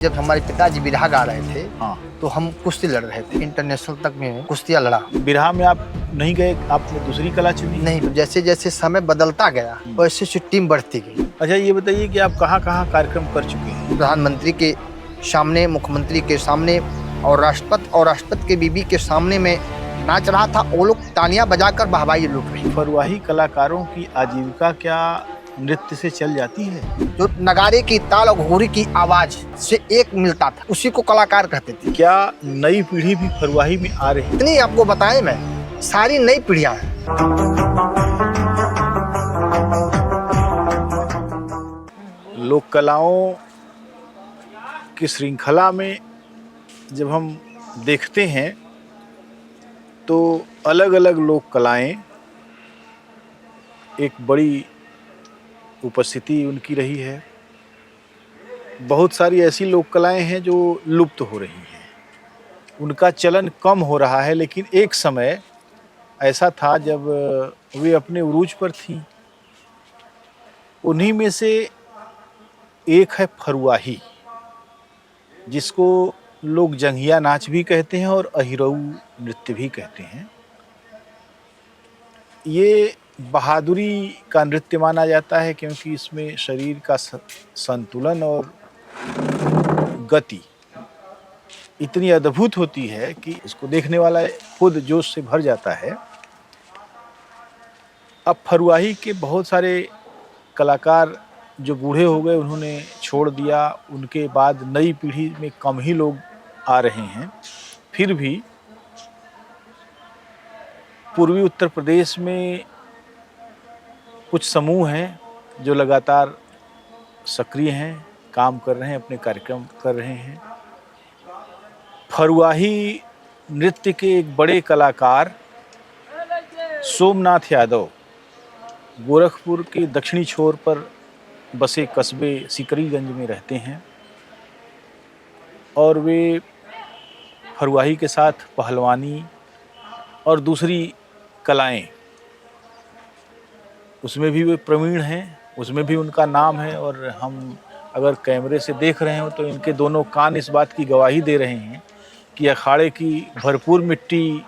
जब हमारे पिताजी बिरहा गा रहे थे हाँ। तो हम कुश्ती लड़ रहे थे, इंटरनेशनल तक में कुश्तियाँ लड़ा। बिरहा में आप नहीं गए, आपने दूसरी कला चुनी? नहीं, जैसे जैसे समय बदलता गया वैसे वैसे टीम बढ़ती गई। अच्छा, ये बताइए कि आप कहाँ कहाँ कार्यक्रम कर चुके हैं? प्रधानमंत्री के सामने, मुख्यमंत्री के सामने और राष्ट्रपति के बीबी के सामने में नाच रहा था। वो लोग तालियां बजाकर वाहवाही लूट रही। फरुआही कलाकारों की आजीविका क्या नृत्य से चल जाती है? जो नगारे की ताल और घुघरी की आवाज से एक मिलता था, उसी को कलाकार कहते थे। क्या नई पीढ़ी भी फरुआही में आ रही है? इतनी आपको बताएं, मैं सारी नई पीढ़ियां हैं। लोक कलाओं की श्रृंखला में जब हम देखते हैं तो अलग अलग लोक कलाएं एक बड़ी उपस्थिति उनकी रही है। बहुत सारी ऐसी लोक कलाएं हैं जो लुप्त हो रही हैं, उनका चलन कम हो रहा है, लेकिन एक समय ऐसा था जब वे अपने उरूज पर थीं। उन्हीं में से एक है फरुआही, जिसको लोग जंघिया नाच भी कहते हैं और अहिरऊ नृत्य भी कहते हैं। ये बहादुरी का नृत्य माना जाता है क्योंकि इसमें शरीर का संतुलन और गति इतनी अद्भुत होती है कि इसको देखने वाला खुद जोश से भर जाता है। अब फरुआही के बहुत सारे कलाकार जो बूढ़े हो गए, उन्होंने छोड़ दिया। उनके बाद नई पीढ़ी में कम ही लोग आ रहे हैं। फिर भी पूर्वी उत्तर प्रदेश में कुछ समूह हैं जो लगातार सक्रिय हैं, काम कर रहे हैं, अपने कार्यक्रम कर रहे हैं। फरुआही नृत्य के एक बड़े कलाकार सोमनाथ यादव गोरखपुर के दक्षिणी छोर पर बसे कस्बे सिकरीगंज में रहते हैं और वे फरुआही के साथ पहलवानी और दूसरी कलाएं, उसमें भी वे प्रवीण हैं, उसमें भी उनका नाम है। और हम अगर कैमरे से देख रहे हो तो इनके दोनों कान इस बात की गवाही दे रहे हैं कि अखाड़े की भरपूर मिट्टी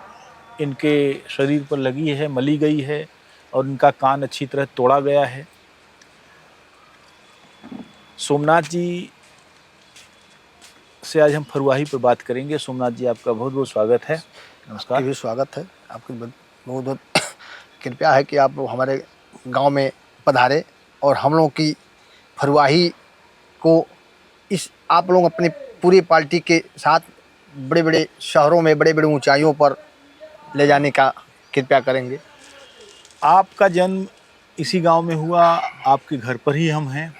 इनके शरीर पर लगी है, मली गई है और इनका कान अच्छी तरह तोड़ा गया है। सोमनाथ जी से आज हम फरुआही पर बात करेंगे। सोमनाथ जी, आपका बहुत बहुत स्वागत है। नमस्कार। आपका भी स्वागत है। आपकी बहुत बहुत कृपया है कि आप हमारे गांव में पधारे और हम लोगों की फरुआही को इस आप लोग अपने पूरी पार्टी के साथ बड़े बड़े शहरों में, बड़े बड़े ऊंचाइयों पर ले जाने का कृपया करेंगे। आपका जन्म इसी गांव में हुआ, आपके घर पर ही हम हैं,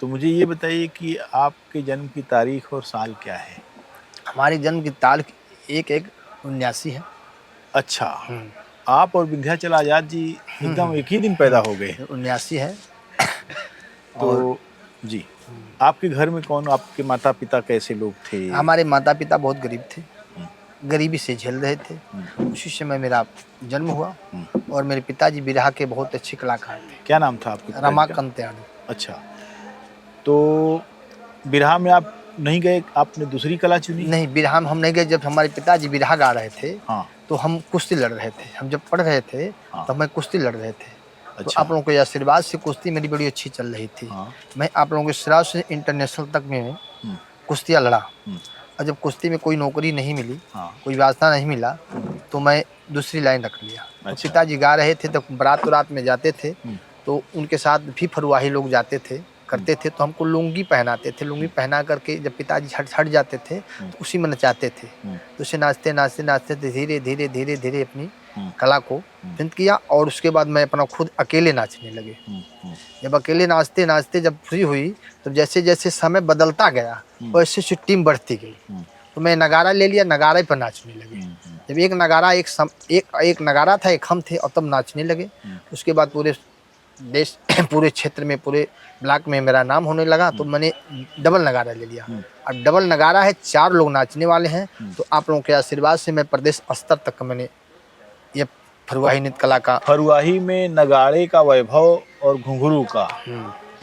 तो मुझे ये बताइए कि आपके जन्म की तारीख और साल क्या है? हमारे जन्म की तारीख 1/1/79 है। अच्छा, आप और विंध्याचल आज़ाद जी एकदम एक ही दिन पैदा हो गए। 79 है। तो जी, आपके घर में कौन, आपके माता पिता कैसे लोग थे? हमारे माता पिता बहुत गरीब थे, गरीबी से झेल रहे थे। उसी समय मेरा जन्म हुआ और मेरे पिताजी बिरहा के बहुत अच्छे कलाकार थे। क्या नाम था आपके पिताजी का? रमाकांत यादव। अच्छा, तो बिरहा में आप नहीं गए, आपने दूसरी कला चुनी? नहीं, बिरहा में हम नहीं गए। जब हमारे पिताजी बिरहा गा रहे थे हाँ। तो हम कुश्ती लड़ रहे थे। हम जब पढ़ रहे थे हाँ। तो मैं कुश्ती लड़ रहे थे। तो अच्छा। आप लोगों के आशीर्वाद से कुश्ती मेरी बड़ी अच्छी चल रही थी। हाँ। मैं आप लोगों के आशीर्वाद से इंटरनेशनल तक में कुश्तियाँ लड़ा। और जब कुश्ती में कोई नौकरी नहीं मिली, कोई वास्ता नहीं मिला, तो मैं दूसरी लाइन रख लिया। तो अच्छा। पिताजी गा रहे थे तो बारात में जाते थे तो उनके साथ भी फरुआही लोग जाते थे, करते थे। तो हमको लुंगी पहनाते थे। लुंगी पहना करके जब पिताजी हट जाते थे तो उसी में नचाते थे। तो उसे नाचते नाचते नाचते धीरे धीरे धीरे धीरे अपनी कला को विकसित किया। और उसके बाद मैं अपना खुद अकेले नाचने लगे। जब अकेले नाचते नाचते जब फ्री हुई, तो जैसे जैसे समय बदलता गया वैसे वैसे टीम बढ़ती गई। तो मैं नगारा ले लिया, नगारे पर नाचने लगे। जब एक नगारा एक नगारा था, एक हम थे, और तब नाचने लगे। उसके बाद पूरे देश पूरे क्षेत्र में, पूरे ब्लॉक में मेरा नाम होने लगा। तो मैंने डबल नगारा ले लिया। अब डबल नगारा है, 4 लोग नाचने वाले हैं। तो आप लोगों के आशीर्वाद से मैं प्रदेश स्तर तक मैंने ये फरुआही नृत्य कला का। फरुआही में नगाड़े का वैभव और घुंघरू का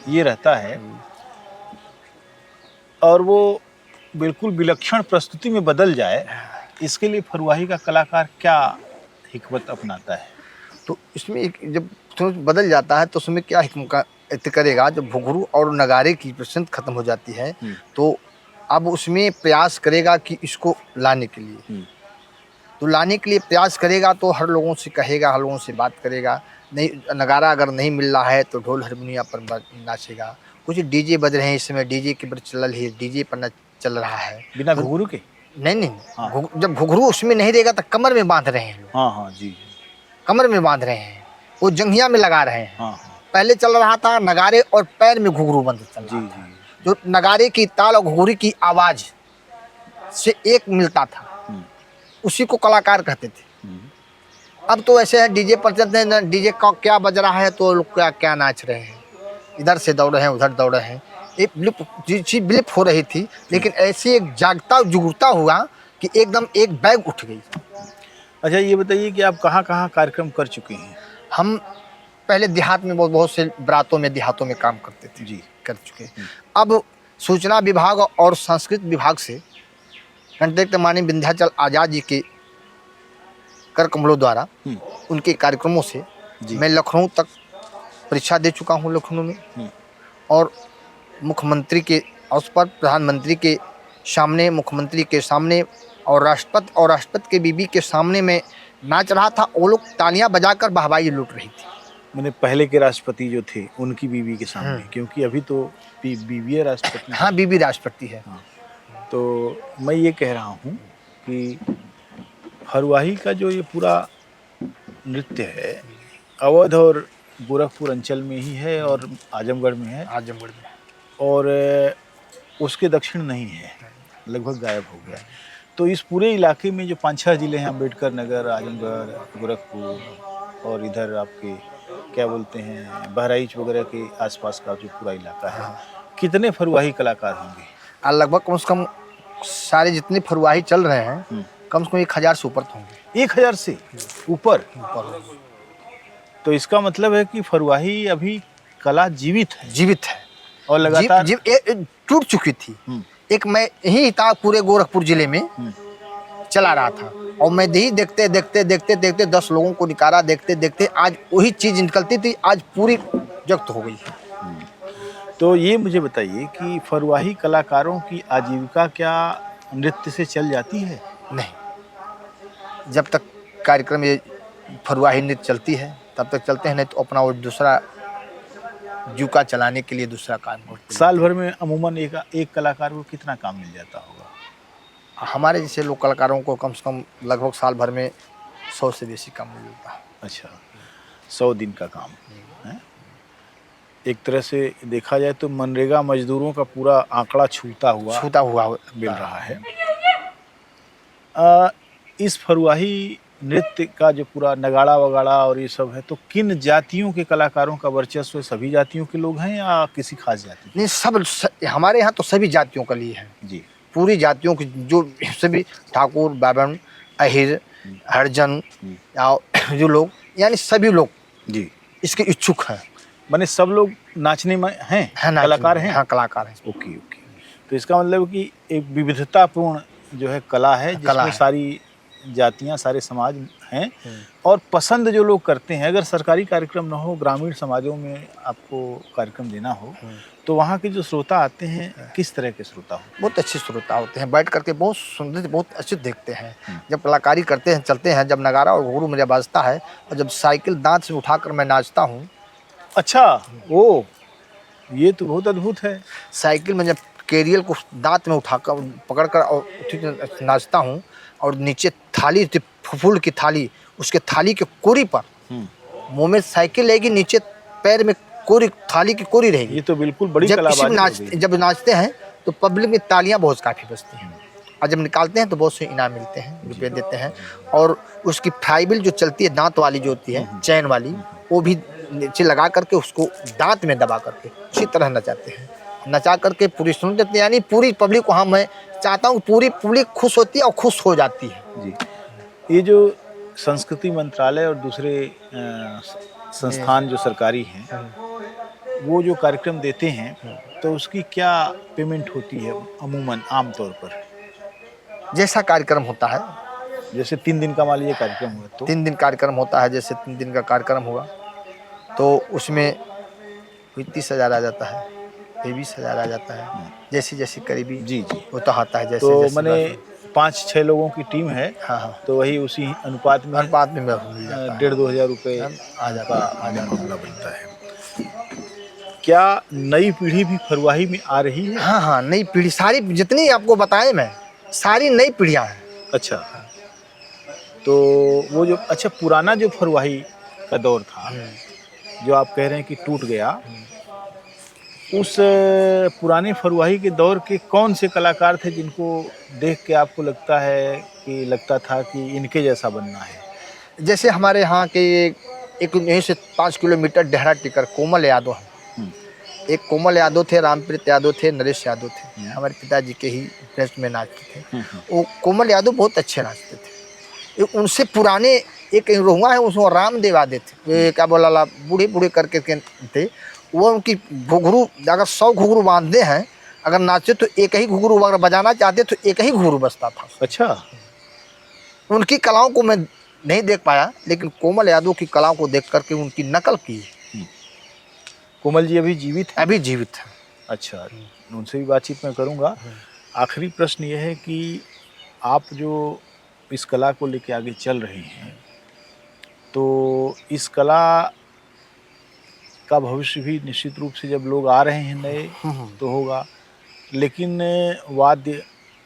ये रहता है। और वो बिल्कुल विलक्षण प्रस्तुति में बदल जाए, इसके लिए फरुआही का कलाकार क्या हिकमत अपनाता है? तो इसमें एक जब थोड़ा बदल जाता है तो उसमें क्या हिकमत करेगा, जब घुंघरू और नगाड़े की प्रसंग खत्म हो जाती है तो अब उसमें प्रयास करेगा कि इसको लाने के लिए, तो लाने के लिए प्रयास करेगा तो हर लोगों से कहेगा, हर लोगों से बात करेगा। नहीं, नगाड़ा अगर नहीं मिल रहा है तो ढोल हारमोनिया पर नाचेगा। कुछ डीजे बज रहे हैं इस समय, डीजे के पर चल रही है, डीजे पर चल रहा है बिना तो, घुंघरू के? नहीं हाँ। जब घुंघरू उसमें नहीं रहेगा तो कमर में बांध रहे हैं लोग। हाँ हाँ जी। कमर में बांध रहे हैं, वो जंघिया में लगा रहे हैं। हाँ हाँ पहले चल रहा था नगाड़े और पैर में घुंघरू बंद चल रहा जी था। जी। जो नगाड़े की ताल और घुंघरू की आवाज से एक मिलता था, उसी को कलाकार कहते थे। अब तो ऐसे है डीजे पर चलते हैं, डीजे का क्या बज रहा है तो लोग क्या क्या नाच रहे हैं, इधर से दौड़ रहे हैं उधर दौड़ रहे हैं। एक चीज विलुप्त हो रही थी, लेकिन ऐसी एक जागता जुगता हुआ कि एकदम एक बैग उठ गई। अच्छा ये बताइए कि आप कहाँ कहाँ कार्यक्रम कर चुके हैं? हम पहले देहात में बहुत से बरातों में देहातों में काम करते थे जी। कर चुके। अब सूचना विभाग और संस्कृत विभाग से कंटेक्ट माननीय विंध्याचल आजाद जी के कर कमलों द्वारा उनके कार्यक्रमों से मैं लखनऊ तक परीक्षा दे चुका हूँ लखनऊ में, और मुख्यमंत्री के अवसर पर, प्रधानमंत्री के सामने, मुख्यमंत्री के सामने और राष्ट्रपति के बीबी के सामने में नाच रहा था। वो लोग तालियां बजाकर वाहवाही लूट रही थी। मैंने पहले के राष्ट्रपति जो थे उनकी बीवी के सामने, क्योंकि अभी तो बीवी है राष्ट्रपति। हाँ, बीबी राष्ट्रपति है। हाँ। तो मैं ये कह रहा हूँ कि फरुआही का जो ये पूरा नृत्य है अवध और गोरखपुर अंचल में ही है और आजमगढ़ में है, आजमगढ़ में, और उसके दक्षिण नहीं है, लगभग गायब हो गया। तो इस पूरे इलाके में जो 5-6 जिले हैं, अम्बेडकर नगर, आजमगढ़, गोरखपुर और इधर आपके क्या बोलते हैं बहराइच वगैरह के आसपास का जो पूरा इलाका है, कितने फरुआही कलाकार होंगे? लगभग कम से कम सारे जितने फरुआही चल रहे हैं कम से कम 1000 से ऊपर तो होंगे। 1000 से ऊपर? तो इसका मतलब है कि फरुआही अभी कला जीवित है। जीवित है और लगातार टूट चुकी थी। एक मैं यही था पूरे गोरखपुर जिले में चला रहा था, और मैं यही देखते देखते देखते देखते 10 लोगों को निकाला, देखते देखते आज वही चीज निकलती थी, आज पूरी जब्त हो गई। तो ये मुझे बताइए कि फरुआही कलाकारों की आजीविका क्या नृत्य से चल जाती है? नहीं, जब तक कार्यक्रम ये फरुआही नृत्य चलती है तब तक चलते हैं, नहीं तो अपना वो दूसरा जीविका चलाने के लिए दूसरा काम करते हैं। साल भर में अमूमन एक कलाकार को कितना काम मिल जाता होगा? हमारे जैसे लोग कलाकारों को कम से कम लगभग साल भर में 100 से बेसी काम मिल जाता है। अच्छा, 100 दिन का काम है। एक तरह से देखा जाए तो मनरेगा मजदूरों का पूरा आंकड़ा छूता हुआ मिल रहा है। इस फरुआही नृत्य का जो पूरा नगाड़ा वगाड़ा और ये सब है, तो किन जातियों के कलाकारों का वर्चस्व है? सभी जातियों के लोग हैं या किसी खास जाति? नहीं, सब हमारे यहाँ तो सभी जातियों का लिए है जी। पूरी जातियों की, जो सभी ठाकुर, ब्राह्मण, अहिर, हरिजन जो लोग, यानी सभी लोग जी इसके इच्छुक हैं। माने सब लोग नाचने में हैं, कलाकार हैं? हाँ, कलाकार हैं। Okay okay. तो इसका मतलब कि एक विविधतापूर्ण जो है कला है, जिसमें सारी जातियां, सारे समाज हैं, और पसंद जो लोग करते हैं। अगर सरकारी कार्यक्रम ना हो, ग्रामीण समाजों में आपको कार्यक्रम देना हो, तो वहाँ के जो श्रोता आते हैं किस तरह के श्रोता हो? बहुत अच्छे श्रोता होते हैं, बैठ करके बहुत सुंदर, बहुत अच्छे देखते हैं। जब कलाकारी करते हैं, चलते हैं, जब नगाड़ा और घुंघरू मेरा बाजता है, और जब साइकिल दांत से उठाकर मैं नाचता हूँ। अच्छा, वो ये तो बहुत अद्भुत है। साइकिल में जब केरियल को दांत में उठाकर पकड़कर और नाचता हूँ, और नीचे थाली, फूल की थाली, उसके थाली के कोरी पर मुँह में साइकिल रहेगी, नीचे पैर में कोरी, थाली की कोरी रहेगी। ये तो बिल्कुल बड़ी कलाबाजी। जब नाचते हैं तो पब्लिक में तालियां बहुत काफ़ी बजती हैं, और जब निकालते हैं तो बहुत से इनाम मिलते हैं, रुपये देते हैं। और उसकी फ्राइबिल जो चलती है, दांत वाली जो होती है, चैन वाली, वो भी नीचे लगा करके उसको दांत में दबा करके उसी तरह नचाते हैं। नचा करके पूरी सुन देते हैं, यानी पूरी पब्लिक वहाँ, मैं चाहता हूँ पूरी पब्लिक खुश होती है और खुश हो जाती है जी। ये जो संस्कृति मंत्रालय और दूसरे संस्थान जो सरकारी हैं, वो जो कार्यक्रम देते हैं, तो उसकी क्या पेमेंट होती है अमूमन आम तौर पर? जैसा कार्यक्रम होता है, जैसे 3 दिन का मान लीजिए कार्यक्रम हुआ तो? 3 दिन कार्यक्रम होता है, जैसे 3 दिन का कार्यक्रम हुआ तो उसमें कोई 30,000 आ जाता है, कोई 20,000 आ जाता है, जैसी जैसी करीबी जी, जी। वो तो आता है, जैसे तो जैसे माने बात। 5-6 लोगों की टीम है, हाँ, हाँ, तो वही उसी अनुपात में अनुपात में मिल जाता है, 1,500-2 हज़ार रुपये आ जाता का है, आ जाता मामला है। बनता है। क्या नई पीढ़ी भी फरुआही में आ रही है? हाँ, हाँ, नई पीढ़ी सारी जितनी आपको बताएँ मैं, सारी नई पीढ़ियाँ हैं। अच्छा, तो वो जो अच्छा पुराना जो फरुआही का दौर था, जो आप कह रहे हैं कि टूट गया, उस पुराने फरुआही के दौर के कौन से कलाकार थे जिनको देख के आपको लगता था कि इनके जैसा बनना है? जैसे हमारे यहाँ के एक यहीं से 5 किलोमीटर डेहरा टिकर कोमल यादव हैं। हुँ, एक कोमल यादव थे, रामप्रीत यादव थे, नरेश यादव थे, हमारे पिताजी के ही इंटरेस्ट में नाचते थे। हुँ, हुँ। वो कोमल यादव बहुत अच्छे नाचते थे। उनसे पुराने एक रोहुआ है, उसमें रामदेव यादव थे, ये क्या बोला ला बूढ़े बूढ़े करके के थे। वो उनकी घुंघरू अगर 100 घुंघरू बांधते हैं, अगर नाचे तो एक ही घुंघरू, अगर बजाना चाहते तो एक ही घुंघरू बजता था। अच्छा, उनकी कलाओं को मैं नहीं देख पाया, लेकिन कोमल यादव की कलाओं को देख करके उनकी नकल की। कोमल जी अभी जीवित हैं? अभी जीवित है। अच्छा, उनसे भी बातचीत मैं करूँगा। आखिरी प्रश्न ये है कि आप जो इस कला को लेके आगे चल रहे हैं, तो इस कला का भविष्य भी निश्चित रूप से जब लोग आ रहे हैं नए तो होगा, लेकिन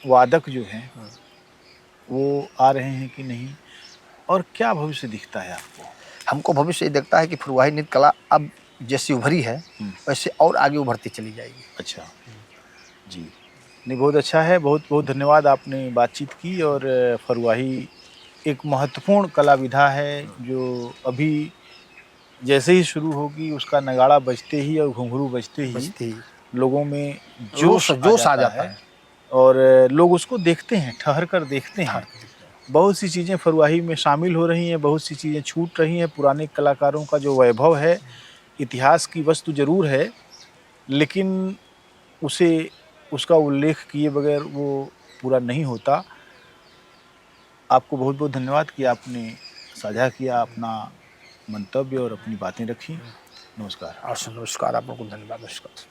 वादक जो हैं वो आ रहे हैं कि नहीं? और क्या भविष्य दिखता है आपको? हमको भविष्य ये दिखता है कि फुलवाही नृत्य कला अब जैसी उभरी है, वैसे और आगे उभरती चली जाएगी। अच्छा, जी। नहीं, बहुत अच्छा है, बहुत-बहुत धन्यवाद आपने बातचीत की और फरुआही एक महत्वपूर्ण कला विधा है, जो अभी जैसे ही शुरू होगी उसका नगाड़ा बजते ही और घुंघरू बजते ही बजती लोगों में जोश जोश आ जाता है। और लोग उसको देखते हैं, ठहर कर देखते हाँ, हैं। बहुत सी चीज़ें फरुआही में शामिल हो रही हैं, बहुत सी चीज़ें छूट रही हैं, पुराने कलाकारों का जो वैभव है, इतिहास की वस्तु ज़रूर है, लेकिन उसे उसका उल्लेख किए बगैर वो पूरा नहीं होता। आपको बहुत-बहुत धन्यवाद कि आपने साझा किया अपना मंतव्य और अपनी बातें रखी। नमस्कार। और नमस्कार, आप लोगों को धन्यवाद, नमस्कार।